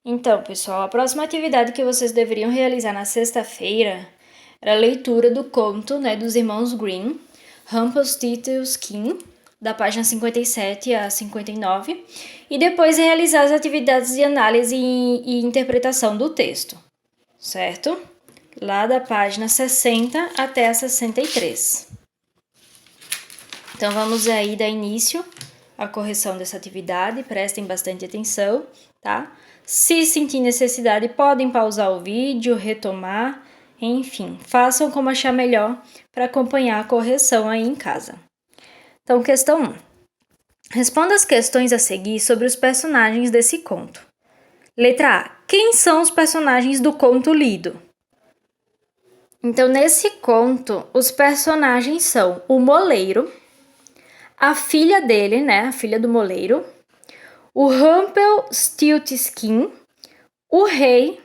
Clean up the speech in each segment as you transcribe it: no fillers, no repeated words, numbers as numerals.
Então, pessoal, a próxima atividade que vocês deveriam realizar na sexta-feira era a leitura do conto, dos irmãos Grimm, Rumpelstiltskin, da página 57 a 59, e depois realizar as atividades de análise e interpretação do texto, certo? Lá da página 60 até a 63. Então, vamos aí dar início à correção dessa atividade, prestem bastante atenção, tá? Se sentir necessidade, podem pausar o vídeo, retomar, enfim, façam como achar melhor para acompanhar a correção aí em casa. Então, questão 1. Responda as questões a seguir sobre os personagens desse conto. Letra A. Quem são os personagens do conto lido? Então, nesse conto, os personagens são o moleiro, a filha dele, a filha do moleiro, o Rumpelstiltskin, o rei,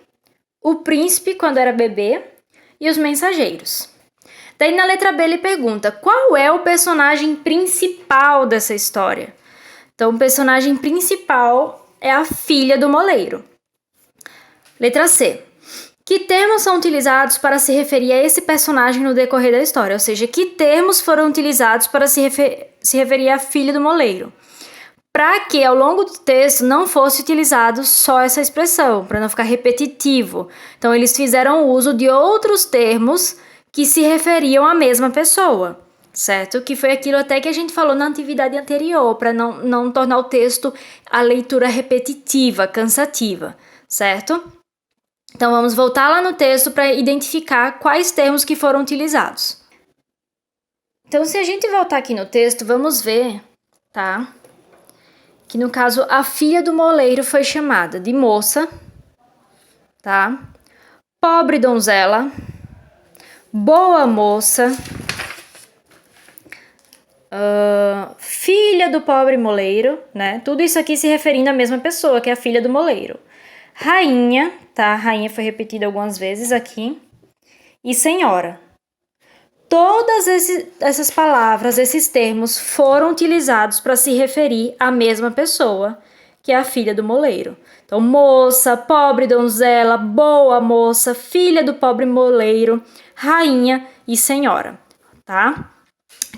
o príncipe quando era bebê e os mensageiros. Daí na letra B ele pergunta qual é o personagem principal dessa história. Então o personagem principal é a filha do moleiro. Letra C. Que termos são utilizados para se referir a esse personagem no decorrer da história? Ou seja, que termos foram utilizados para se referir à filha do moleiro? Para que ao longo do texto não fosse utilizado só essa expressão, para não ficar repetitivo. Então, eles fizeram uso de outros termos que se referiam à mesma pessoa, certo? Que foi aquilo até que a gente falou na atividade anterior, para não tornar o texto a leitura repetitiva, cansativa, certo? Então, vamos voltar lá no texto para identificar quais termos que foram utilizados. Então, se a gente voltar aqui no texto, vamos ver, tá? Que no caso a filha do moleiro foi chamada de moça, tá? Pobre donzela, boa moça, filha do pobre moleiro, Tudo isso aqui se referindo à mesma pessoa, que é a filha do moleiro. Rainha, tá? Rainha foi repetida algumas vezes aqui. E senhora. Todas essas palavras, esses termos foram utilizados para se referir à mesma pessoa, que é a filha do moleiro. Então, moça, pobre donzela, boa moça, filha do pobre moleiro, rainha e senhora, tá?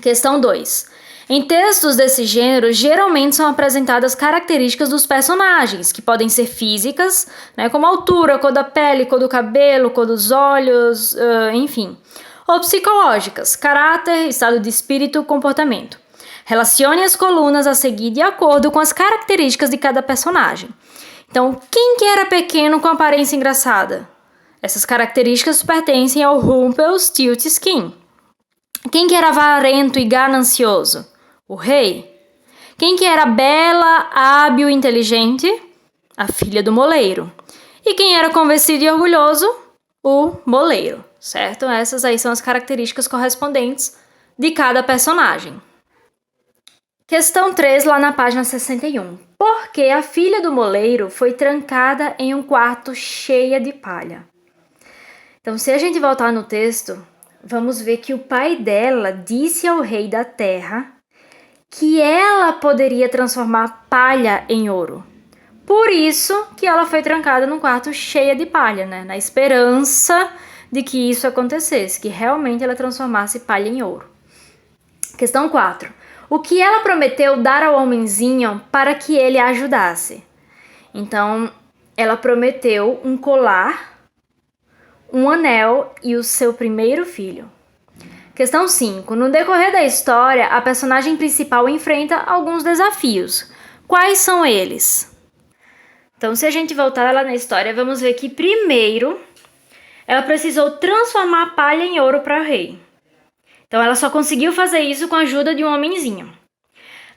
Questão 2. Em textos desse gênero, geralmente são apresentadas características dos personagens, que podem ser físicas, como altura, cor da pele, cor do cabelo, cor dos olhos, enfim. Ou psicológicas, caráter, estado de espírito, comportamento. Relacione as colunas a seguir de acordo com as características de cada personagem. Então, quem que era pequeno com aparência engraçada? Essas características pertencem ao Rumpelstiltskin. Quem que era avarento e ganancioso? O rei. Quem que era bela, hábil e inteligente? A filha do moleiro. E quem era convencido e orgulhoso? O moleiro, certo? Essas aí são as características correspondentes de cada personagem. Questão 3, lá na página 61. Por que a filha do moleiro foi trancada em um quarto cheia de palha? Então, se a gente voltar no texto, vamos ver que o pai dela disse ao rei da terra que ela poderia transformar palha em ouro. Por isso que ela foi trancada num quarto cheia de palha, na esperança de que isso acontecesse, que realmente ela transformasse palha em ouro. Questão 4. O que ela prometeu dar ao homenzinho para que ele a ajudasse? Então, ela prometeu um colar, um anel e o seu primeiro filho. Questão 5. No decorrer da história, a personagem principal enfrenta alguns desafios. Quais são eles? Então, se a gente voltar lá na história, vamos ver que primeiro ela precisou transformar a palha em ouro para o rei. Então, ela só conseguiu fazer isso com a ajuda de um homenzinho.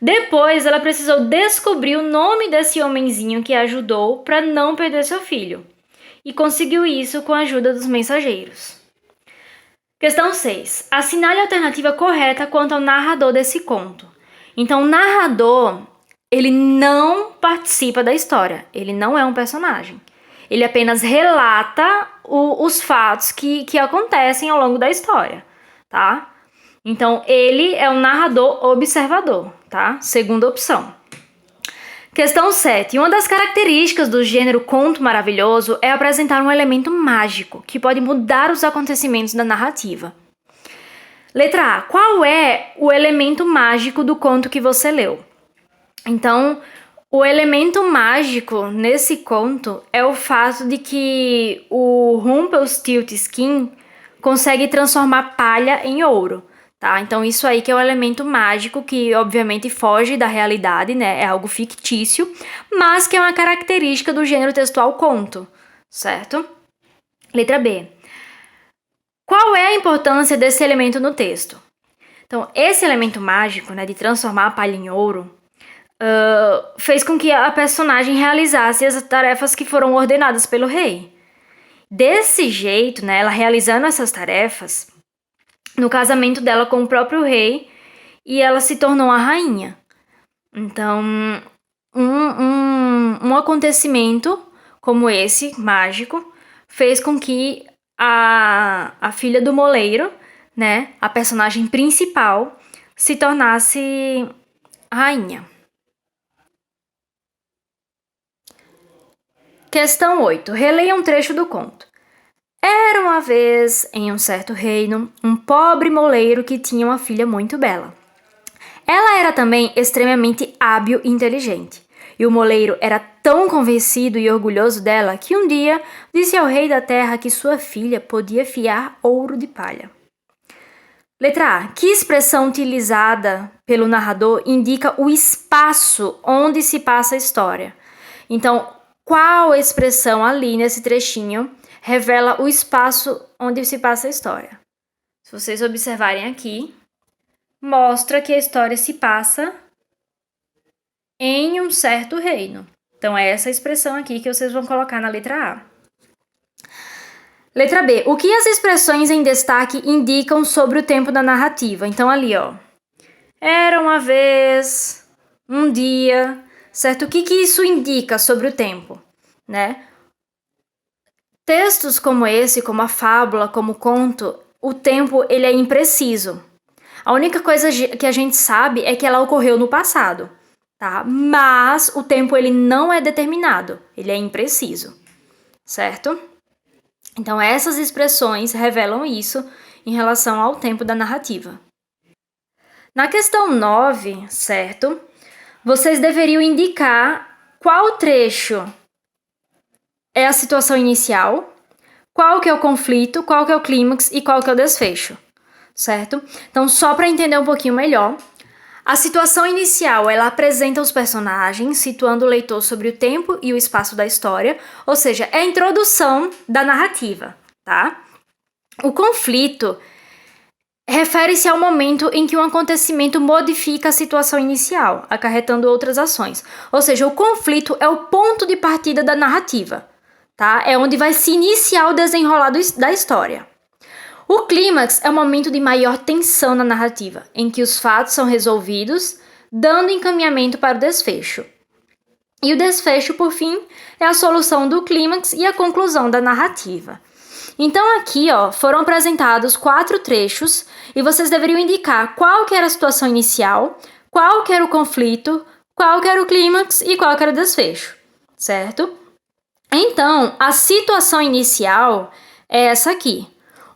Depois, ela precisou descobrir o nome desse homenzinho que a ajudou para não perder seu filho. E conseguiu isso com a ajuda dos mensageiros. Questão 6. Assinale a alternativa correta quanto ao narrador desse conto. Então, o narrador, ele não participa da história. Ele não é um personagem. Ele apenas relata os fatos que acontecem ao longo da história, tá? Então, ele é um narrador observador, tá? Segunda opção. Questão 7. Uma das características do gênero conto maravilhoso é apresentar um elemento mágico que pode mudar os acontecimentos da narrativa. Letra A. Qual é o elemento mágico do conto que você leu? Então, o elemento mágico nesse conto é o fato de que o Rumpelstiltskin consegue transformar palha em ouro. Tá? Então, isso aí que é o elemento mágico que, obviamente, foge da realidade, né? É algo fictício, mas que é uma característica do gênero textual conto, certo? Letra B. Qual é a importância desse elemento no texto? Então, esse elemento mágico, né, de transformar a palha em ouro, fez com que a personagem realizasse as tarefas que foram ordenadas pelo rei. Desse jeito, né, ela realizando essas tarefas, no casamento dela com o próprio rei, e ela se tornou a rainha. Então, um acontecimento como esse, mágico, fez com que a filha do moleiro, né, a personagem principal, se tornasse rainha. Questão 8. Releia um trecho do conto. Era uma vez, em um certo reino, um pobre moleiro que tinha uma filha muito bela. Ela era também extremamente hábil e inteligente. E o moleiro era tão convencido e orgulhoso dela que um dia disse ao rei da terra que sua filha podia fiar ouro de palha. Letra A. Que expressão utilizada pelo narrador indica o espaço onde se passa a história? Então, qual expressão ali nesse trechinho revela o espaço onde se passa a história? Se vocês observarem aqui, mostra que a história se passa em um certo reino. Então, é essa expressão aqui que vocês vão colocar na letra A. Letra B. O que as expressões em destaque indicam sobre o tempo da narrativa? Então, ali, ó. Era uma vez, um dia, certo? O que isso indica sobre o tempo, né? Textos como esse, como a fábula, como o conto, o tempo ele é impreciso. A única coisa que a gente sabe é que ela ocorreu no passado, tá? Mas o tempo ele não é determinado, ele é impreciso, certo? Então essas expressões revelam isso em relação ao tempo da narrativa. Na questão 9, certo? Vocês deveriam indicar qual trecho é a situação inicial, qual que é o conflito, qual que é o clímax e qual que é o desfecho, certo? Então, só para entender um pouquinho melhor, a situação inicial, ela apresenta os personagens, situando o leitor sobre o tempo e o espaço da história, ou seja, é a introdução da narrativa, tá? O conflito refere-se ao momento em que um acontecimento modifica a situação inicial, acarretando outras ações. Ou seja, o conflito é o ponto de partida da narrativa, tá? É onde vai se iniciar o desenrolar da história. O clímax é o momento de maior tensão na narrativa, em que os fatos são resolvidos, dando encaminhamento para o desfecho. E o desfecho, por fim, é a solução do clímax e a conclusão da narrativa. Então aqui, ó, foram apresentados 4 trechos e vocês deveriam indicar qual que era a situação inicial, qual que era o conflito, qual que era o clímax e qual que era o desfecho, certo? Então, a situação inicial é essa aqui.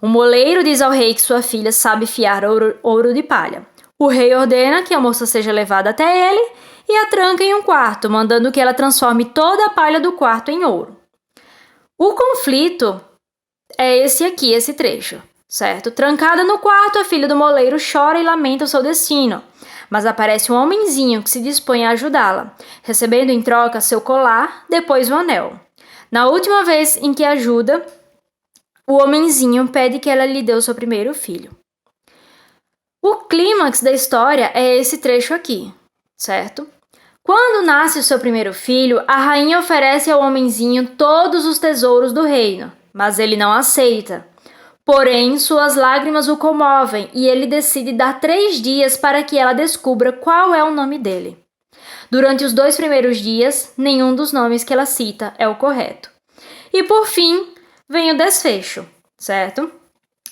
O moleiro diz ao rei que sua filha sabe fiar ouro de palha. O rei ordena que a moça seja levada até ele e a tranca em um quarto, mandando que ela transforme toda a palha do quarto em ouro. O conflito é esse aqui, esse trecho, certo? Trancada no quarto, a filha do moleiro chora e lamenta o seu destino. Mas aparece um homenzinho que se dispõe a ajudá-la, recebendo em troca seu colar, depois o anel. Na última vez em que ajuda, o homenzinho pede que ela lhe dê o seu primeiro filho. O clímax da história é esse trecho aqui, certo? Quando nasce o seu primeiro filho, a rainha oferece ao homenzinho todos os tesouros do reino, mas ele não aceita. Porém, suas lágrimas o comovem e ele decide dar 3 dias para que ela descubra qual é o nome dele. Durante os 2 primeiros dias, nenhum dos nomes que ela cita é o correto. E por fim, vem o desfecho, certo?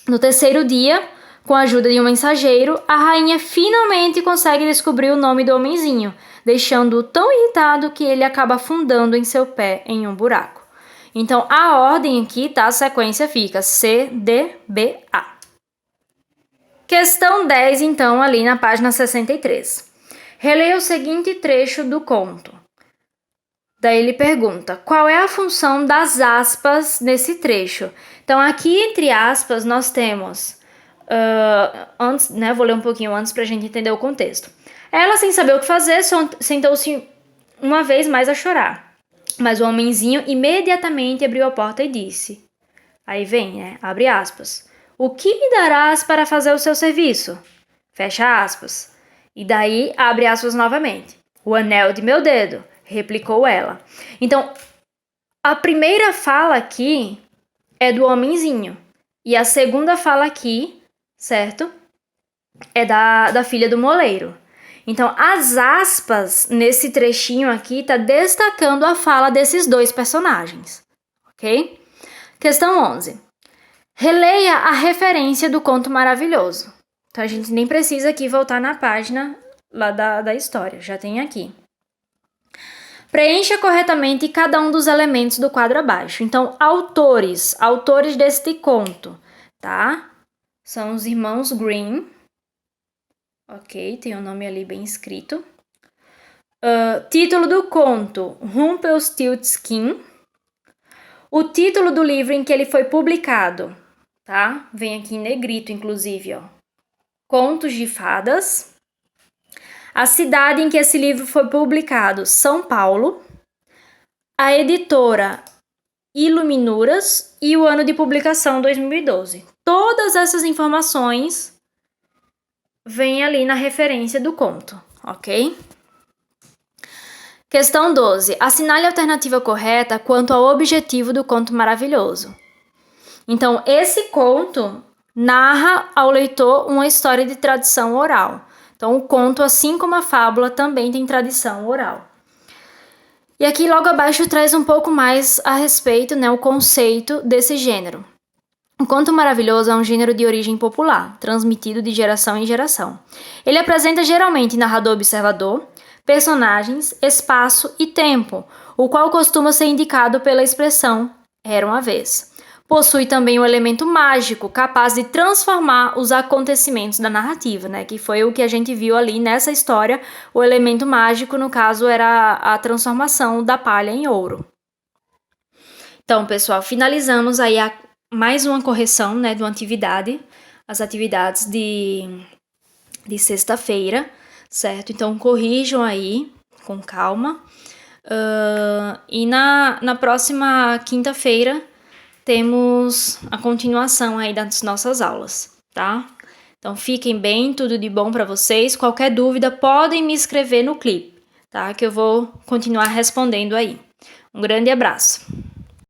No terceiro dia, Com a ajuda de um mensageiro, a rainha finalmente consegue descobrir o nome do homenzinho, deixando-o tão irritado que ele acaba afundando em seu pé em um buraco. Então, a ordem aqui, tá? A sequência fica C, D, B, A. Questão 10, então, ali na página 63. Releia o seguinte trecho do conto. Daí ele pergunta, qual é a função das aspas nesse trecho? Então, aqui entre aspas, nós temos... antes, né, vou ler um pouquinho antes para a gente entender o contexto. Ela, sem saber o que fazer, sentou-se uma vez mais a chorar. Mas o homenzinho imediatamente abriu a porta e disse... Aí vem, né? Abre aspas. O que me darás para fazer o seu serviço? Fecha aspas. E daí, abre aspas novamente. O anel de meu dedo, replicou ela. Então, a primeira fala aqui é do homenzinho. E a segunda fala aqui, certo? É da filha do moleiro. Então, as aspas nesse trechinho aqui tá destacando a fala desses dois personagens, ok? Questão 11. Releia a referência do conto maravilhoso. Então, a gente nem precisa aqui voltar na página lá da história, já tem aqui. Preencha corretamente cada um dos elementos do quadro abaixo. Então, autores deste conto, tá? São os irmãos Grimm. Ok, tem o nome ali bem escrito. Título do conto, Rumpelstiltskin. O título do livro em que ele foi publicado, tá? Vem aqui em negrito, inclusive, ó. Contos de Fadas. A cidade em que esse livro foi publicado, São Paulo. A editora Iluminuras e o ano de publicação, 2012. Todas essas informações vem ali na referência do conto, ok? Questão 12. Assinale a alternativa correta quanto ao objetivo do conto maravilhoso. Então, esse conto narra ao leitor uma história de tradição oral. Então, o conto, assim como a fábula, também tem tradição oral. E aqui, logo abaixo, traz um pouco mais a respeito, né, o conceito desse gênero. O conto maravilhoso é um gênero de origem popular, transmitido de geração em geração. Ele apresenta geralmente narrador-observador, personagens, espaço e tempo, o qual costuma ser indicado pela expressão "era uma vez". Possui também um elemento mágico, capaz de transformar os acontecimentos da narrativa, né? Que foi o que a gente viu ali nessa história. O elemento mágico, no caso, era a transformação da palha em ouro. Então, pessoal, finalizamos aí mais uma correção, né, de uma atividade, as atividades de sexta-feira, certo? Então, corrijam aí, com calma. E na próxima quinta-feira, temos a continuação aí das nossas aulas, tá? Então, fiquem bem, tudo de bom para vocês. Qualquer dúvida, podem me escrever no clipe, tá? Que eu vou continuar respondendo aí. Um grande abraço.